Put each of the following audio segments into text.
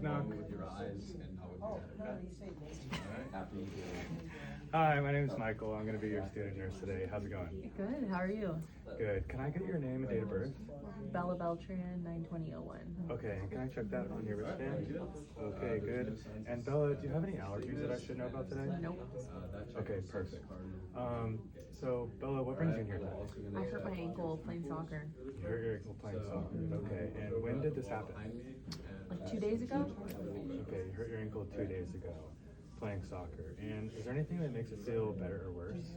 knock. With your eyes and not with your head, okay? Alright, happy. Hi, my name is Michael. I'm going to be your student nurse today. How's it going? Good, how are you? Good. Can I get your name and date of birth? Bella Beltran, 92001. Okay, and can I check that on your wristband? Okay, good. And Bella, do you have any allergies that I should know about today? Nope. Okay, perfect. So Bella, what brings you in here today? I hurt my ankle playing soccer. You hurt your ankle playing soccer. Okay, and when did this happen? Like 2 days ago? Okay, you hurt your ankle 2 days ago playing soccer. And is there anything that makes it feel better or worse?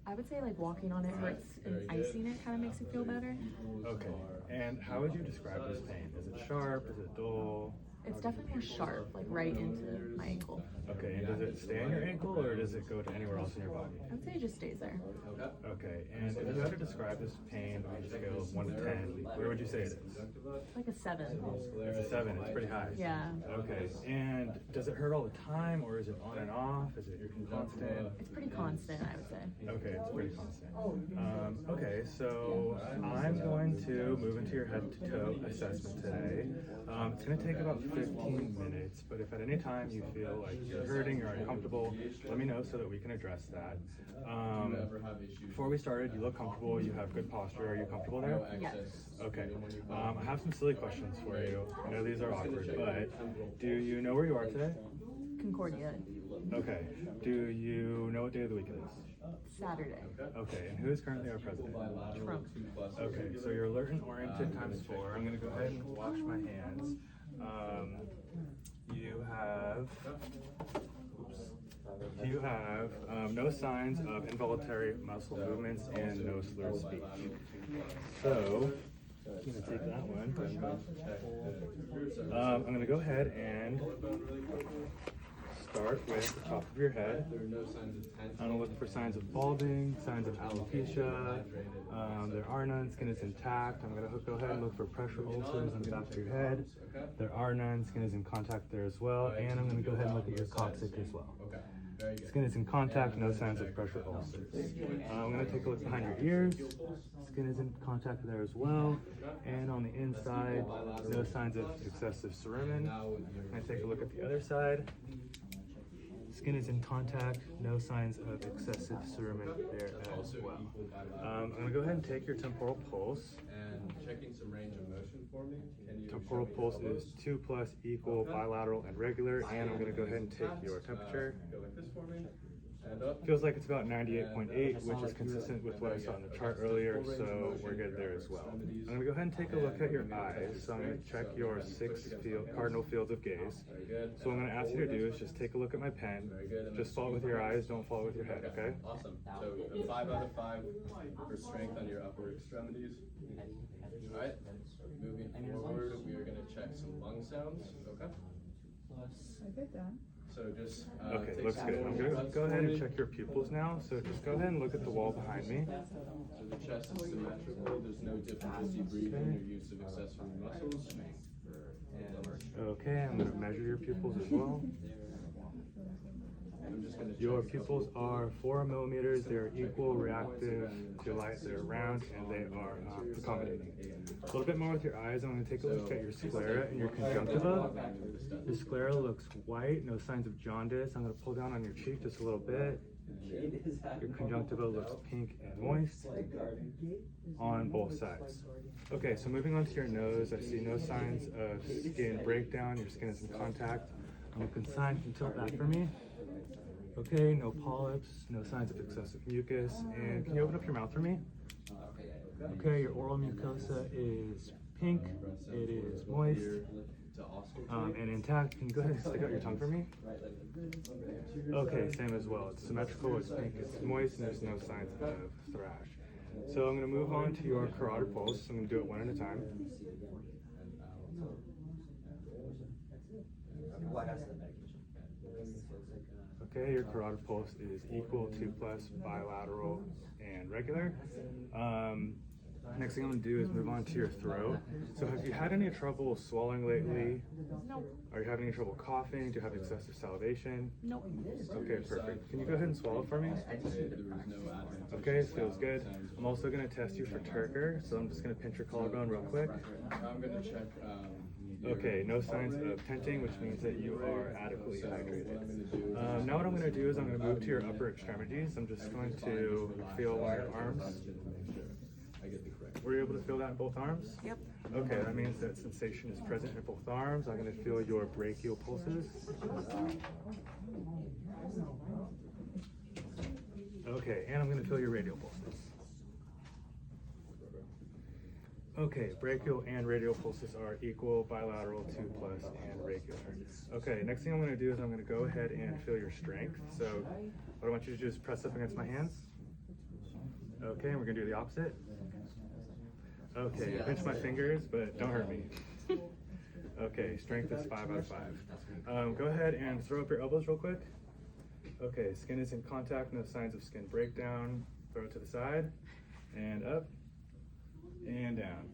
I would say like walking on it hurts and icing it kind of makes it feel better. Okay, and how would you describe this pain? Is it sharp? Is it dull? It's definitely more sharp, like right into my ankle. Okay, and does it stay on your ankle or does it go to anywhere else in your body? I would say it just stays there. Okay, and if you had to describe this pain on a scale of 1 to 10, where would you say it is? Like a 7. It's a 7, it's pretty high. Yeah. Okay, and does it hurt all the time or is it on and off? Is it constant? It's pretty constant, I would say. Okay, it's pretty constant. Okay, so I'm going to move into your head-to-toe assessment today. It's going to take about 15 minutes, but if at any time you feel like you're hurting or uncomfortable, let me know so that we can address that. Before we started, you look comfortable, you have good posture. Are you comfortable there? Yes. Okay. I have some silly questions for you. I know these are awkward, but do you know where you are today? Concordia. Okay. Do you know what day of the week it is? Saturday. Okay, and who is currently our president? Trump. Okay, so you're alert and oriented times 4. I'm going to go ahead and wash my hands. You have no signs of involuntary muscle movements and no slurred speech. So, I'm going to take that one. I'm going to go ahead and start with the top of your head. I'm going to look for signs of balding, signs of alopecia. There are none, skin is intact. I'm going to go ahead and look for pressure ulcers on the back of your head. There are none, skin is in contact there as well. And I'm going to go ahead and look at your coccyx as well. Skin is in contact, no signs of pressure ulcers. I'm going to take a look behind your ears. Skin is in contact there as well. And on the inside, no signs of excessive cerumen. I'm going to take a look at the other side. Skin is in contact, no signs of excessive cerumen there as well. I'm going to go ahead and take your temporal pulse. And checking some range of motion for me. Temporal pulse is 2+, equal, bilateral, and regular. And I'm going to go ahead and take your temperature. Go like this for me. Stand up. Feels like it's about 98.8, which is consistent with what I saw in the chart earlier, so we're good there as well. I'm going to go ahead and take a look at your eyes. So I'm going to check your 6 cardinal fields of gaze. So what I'm going to ask you to do is just take a look at my pen. Just follow it with your eyes, don't follow it with your head, okay? Awesome. So 5 out of 5 for strength on your upper extremities. Alright, moving forward, we are going to check some lung sounds, okay? So just okay, looks good. I'm going to go ahead and check your pupils now. So just go ahead and look at the wall behind me. So the chest is symmetrical. There's no difficulty breathing or use of accessory muscles. And okay, I'm going to measure your pupils as well. I'm just going to Your pupils are 4 millimeters. They're equal, reactive to light. They're round, and they are accommodating. A little bit more with your eyes. I'm going to take a look at your sclera and your conjunctiva. Your sclera looks white, no signs of jaundice. I'm going to pull down on your cheek just a little bit. Your conjunctiva looks pink and moist on both sides. Okay, so moving on to your nose, I see no signs of skin breakdown. Your skin is in contact. I'm going to consign, can tilt back for me. Okay, no polyps, no signs of excessive mucus, and can you open up your mouth for me? Okay, your oral mucosa is pink, it is moist, and intact. Can you go ahead and stick out your tongue for me? Okay, same as well. It's symmetrical, it's pink, it's moist, and there's no signs of thrash. So I'm going to move on to your carotid pulse. I'm going to do it one at a time. Okay, your carotid pulse is equal, 2+, bilateral, and regular. Next thing I'm going to do is move on to your throat. So have you had any trouble swallowing lately? No. Are you having any trouble coughing? Do you have excessive salivation? Nope. Okay, perfect. Can you go ahead and swallow for me? Okay, feels good. I'm also going to test you for turgor, so I'm just going to pinch your collarbone real quick. I'm going to check Okay, no signs of tenting, which means that you are adequately hydrated. Now what I'm going to do is I'm going to move to your upper extremities. I'm just going to feel one of your arms. Were you able to feel that in both arms? Yep. Okay, that means that sensation is present in both arms. I'm going to feel your brachial pulses. Okay, and I'm going to feel your radial pulses. Okay, brachial and radial pulses are equal, bilateral, 2+, and regular. Okay, next thing I'm going to do is I'm going to go ahead and feel your strength. So what I want you to do is press up against my hands. Okay, and we're going to do the opposite. Okay, pinch my fingers, but don't hurt me. Okay, strength is 5 out of 5. Go ahead and throw up your elbows real quick. Okay, skin is in contact, no signs of skin breakdown. Throw it to the side, and up, and down.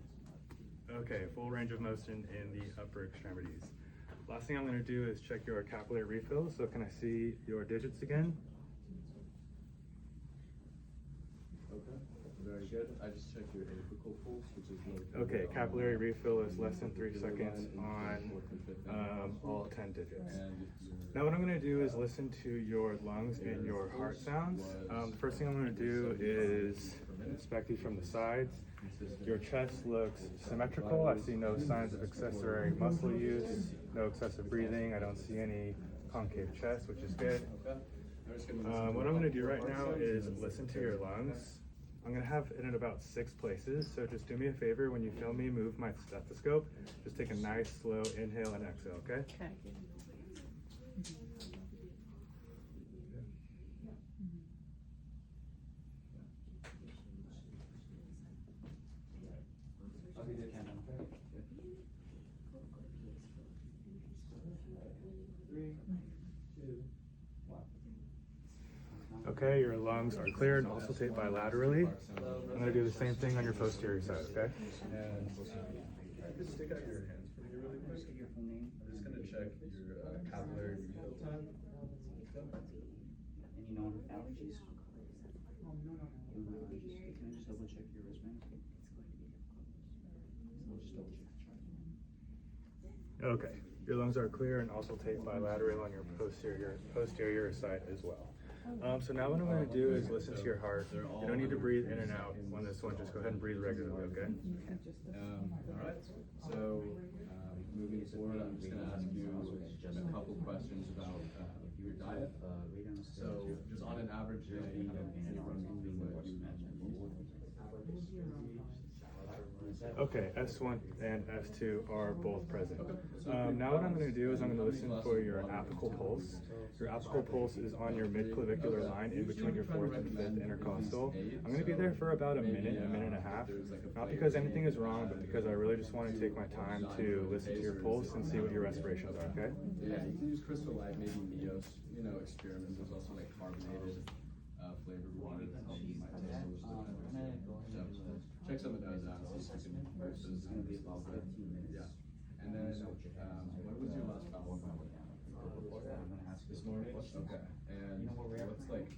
Okay, full range of motion in the upper extremities. Last thing I'm going to do is check your capillary refill. So can I see your digits again? Okay, very good. I just checked your apical pulse, which is located. Okay, capillary refill is less than 3 seconds on all 10 digits. Now what I'm going to do is listen to your lungs and your heart sounds. The first thing I'm going to do is inspect you from the sides. Your chest looks symmetrical. I see no signs of accessory muscle use, no excessive breathing. I don't see any concave chest, which is good. What I'm going to do right now is listen to your lungs. I'm going to have it in about 6 places, so just do me a favor. When you feel me move my stethoscope, just take a nice slow inhale and exhale, okay? Okay. Okay, your lungs are clear and also taped bilaterally. I'm going to do the same thing on your posterior side, okay? And just stick out your hands for me really quick. I'm just going to check your capillary refill time. Any known allergies? No allergies. Can I just double check your wristband? We'll just double check. Okay, your lungs are clear and also taped bilaterally on your posterior side as well. So now what I'm going to do is listen to your heart. You don't need to breathe in and out on this one. Just go ahead and breathe regularly, okay? All right. So moving forward, I'm just going to ask you a couple questions about your diet. So just on an average day, any run through what you mentioned. Okay, S1 and S2 are both present. Now what I'm going to do is I'm going to listen for your apical pulse. Your apical pulse is on your mid-clavicular line in between your 4th and 5th intercostal. I'm going to be there for about a minute and a half. Not because anything is wrong, but because I really just want to take my time to listen to your pulse and see what your respirations are, okay? Yeah, you can use Crystal Light, maybe Neos, experiment. There's also like carbonated flavored water that helps you might taste a little bit better. So check some of those out. See if you can boost those numbers a little bit. Yeah. And then, when was your last bowel movement? This morning? Okay. And what's like,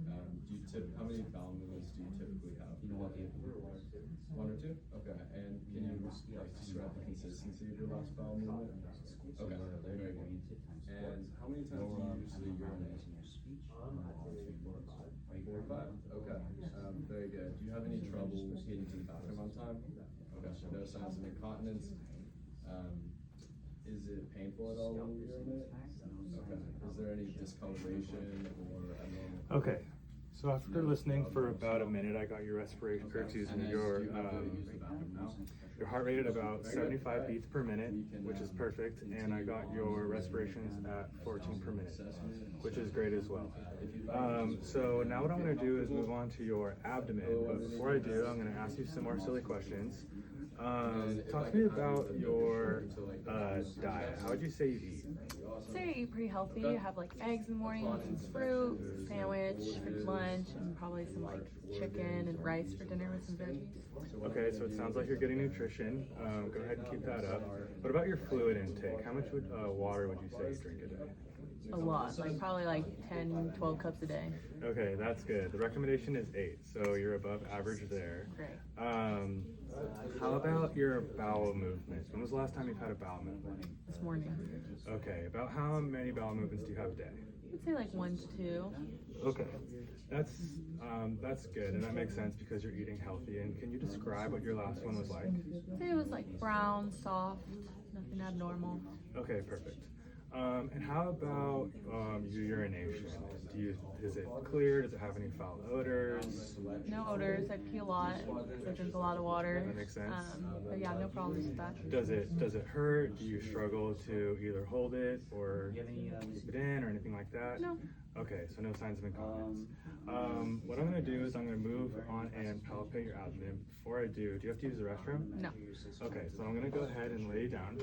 how many bowel movements do you typically have? One or two? Okay. And can you describe the consistency of your last bowel movement? Okay. Very good. And how many times do you usually urinate? 4 or 5? Okay. Very good. Do you have any trouble getting to the bathroom on time? Okay. No signs of incontinence. Is it painful at all when you urinate? Okay. Is there any discoloration or abnormal? Okay. So after listening for about a minute, I got your respiration, your heart rate at about 75 beats per minute, which is perfect, and I got your respirations at 14 per minute, which is great as well. So now what I'm going to do is move on to your abdomen, but before I do, I'm going to ask you some more silly questions. Talk to me about your diet. How would you say you eat? So you eat pretty healthy. You have like eggs in the morning, some fruit, sandwich for lunch, and probably some like chicken and rice for dinner with some veggies. Okay, so it sounds like you're getting nutrition. Go ahead and keep that up. What about your fluid intake? How much water would you say you drink a day? A lot, like probably like 10, 12 cups a day. Okay, that's good. The recommendation is 8, so you're above average there. Great. How about your bowel movements? When was the last time you've had a bowel movement? This morning. Okay, about how many bowel movements do you have a day? I would say like 1 to 2. Okay, that's good, and that makes sense because you're eating healthy. And can you describe what your last one was like? I'd say it was like brown, soft, nothing abnormal. Okay, perfect. And how about your urination? Is it clear? Does it have any foul odors? No odors. I pee a lot. I drink a lot of water. That makes sense. But yeah, no problems with that. Does it hurt? Do you struggle to either hold it or keep it in or anything like that? No. Okay, so no signs of incontinence. What I'm gonna do is I'm gonna move on and palpate your abdomen. Before I do you have to use the restroom? No. Okay, so I'm gonna go ahead and lay you down.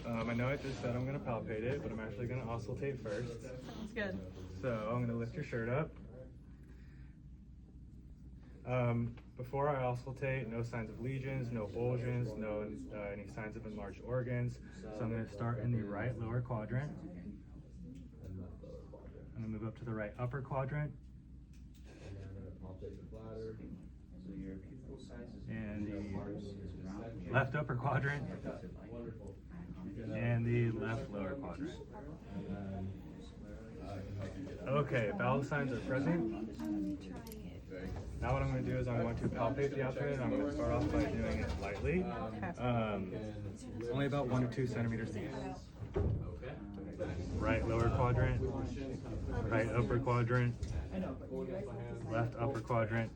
I know I just said I'm gonna palpate it, but I'm actually gonna auscultate first. Sounds good. So I'm gonna lift your shirt up. Before I auscultate, no signs of lesions, no bulges, no any signs of enlarged organs. So I'm gonna start in the right lower quadrant. I'm gonna move up to the right upper quadrant. And the left upper quadrant. And the left lower quadrant. Okay, bowel signs are present. Now what I'm going to do is I'm going to palpate the abdomen. I'm going to start off by doing it lightly. It's only about 1 to 2 centimeters deep. Right lower quadrant, right upper quadrant, left upper quadrant,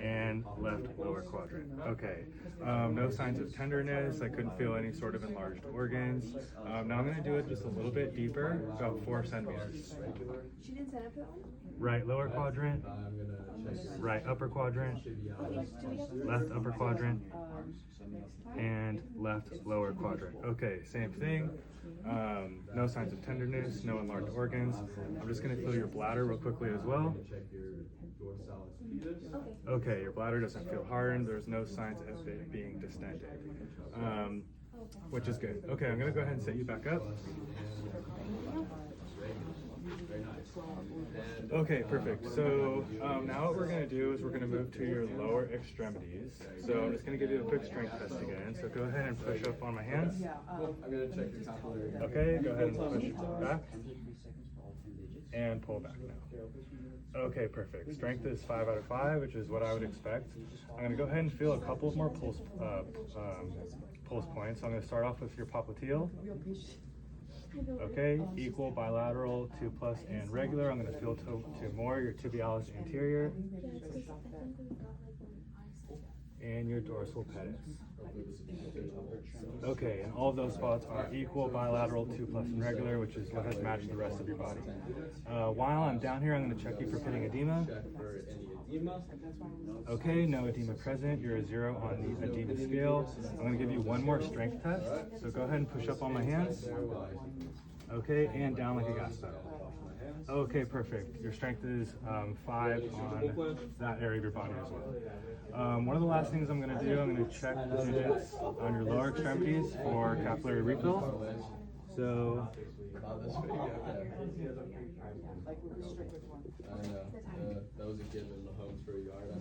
and left lower quadrant. Okay, no signs of tenderness. I couldn't feel any sort of enlarged organs. Now I'm going to do it just a little bit deeper, about 4 centimeters. She didn't sign up for that one? Right lower quadrant, right upper quadrant, left upper quadrant, and left lower quadrant. Okay, same thing. No signs of tenderness, no enlarged organs. I'm just going to feel your bladder real quickly as well. Okay, your bladder doesn't feel hardened. There's no signs of it being distended, which is good. Okay, I'm going to go ahead and set you back up. Okay, perfect. So now what we're going to do is we're going to move to your lower extremities. So I'm just going to give you a quick strength test again. So go ahead and push up on my hands. I'm gonna check your capillary. Okay, go ahead and push back. And pull back now. Okay, perfect. Strength is 5 out of 5, which is what I would expect. I'm going to go ahead and feel a couple of more pulse points. So I'm going to start off with your popliteal. Okay, equal, bilateral, 2+, and regular. I'm going to feel two more, your tibialis anterior, and your dorsal pedis. Okay, and all of those spots are equal, bilateral, 2+, and regular, which is what has matched the rest of your body. While I'm down here, I'm going to check you for pitting edema. Okay, no edema present. You're a 0 on the edema scale. I'm going to give you one more strength test. So go ahead and push up on my hands. Okay, and down like a gas pedal. Okay, perfect. Your strength is 5 on that area of your body as well. One of the last things I'm going to do, I'm going to check the digits on your lower extremities for capillary refill. So, that was a given in the homes for a yard, I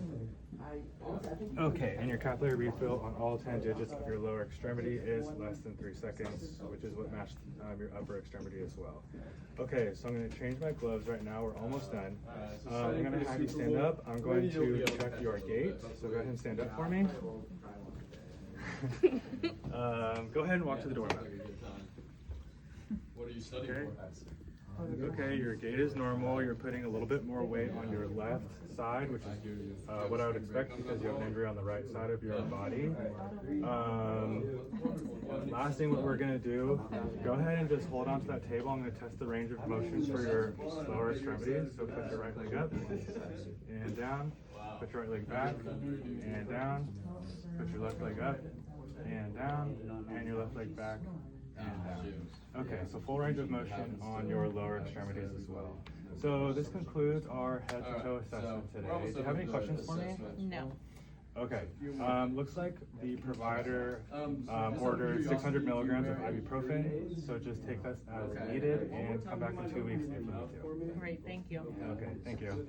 think. okay, and your capillary refill on all 10 digits of your lower extremity is less than 3 seconds, which is what matched your upper extremity as well. Okay, so I'm going to change my gloves right now. We're almost done. I'm going to have you stand up. I'm going to check your gait. So go ahead and stand up for me. Go ahead and walk to the door. What are you studying for? Okay, your gait is normal. You're putting a little bit more weight on your left side, which is what I would expect because you have an injury on the right side of your body. Last thing what we're going to do, go ahead and just hold on to that table. I'm going to test the range of motion for your lower extremities. So put your right leg up and down. Put your right leg back and down. Put your left leg up and down. And your left leg back and down. Okay, so full range of motion on your lower extremities as well. So this concludes our head to toe assessment today. Do you have any questions for me? No. Okay, looks like the provider ordered 600 milligrams of ibuprofen, so just take this as needed and come back in 2 weeks if you need to. Great, thank you. Okay, thank you.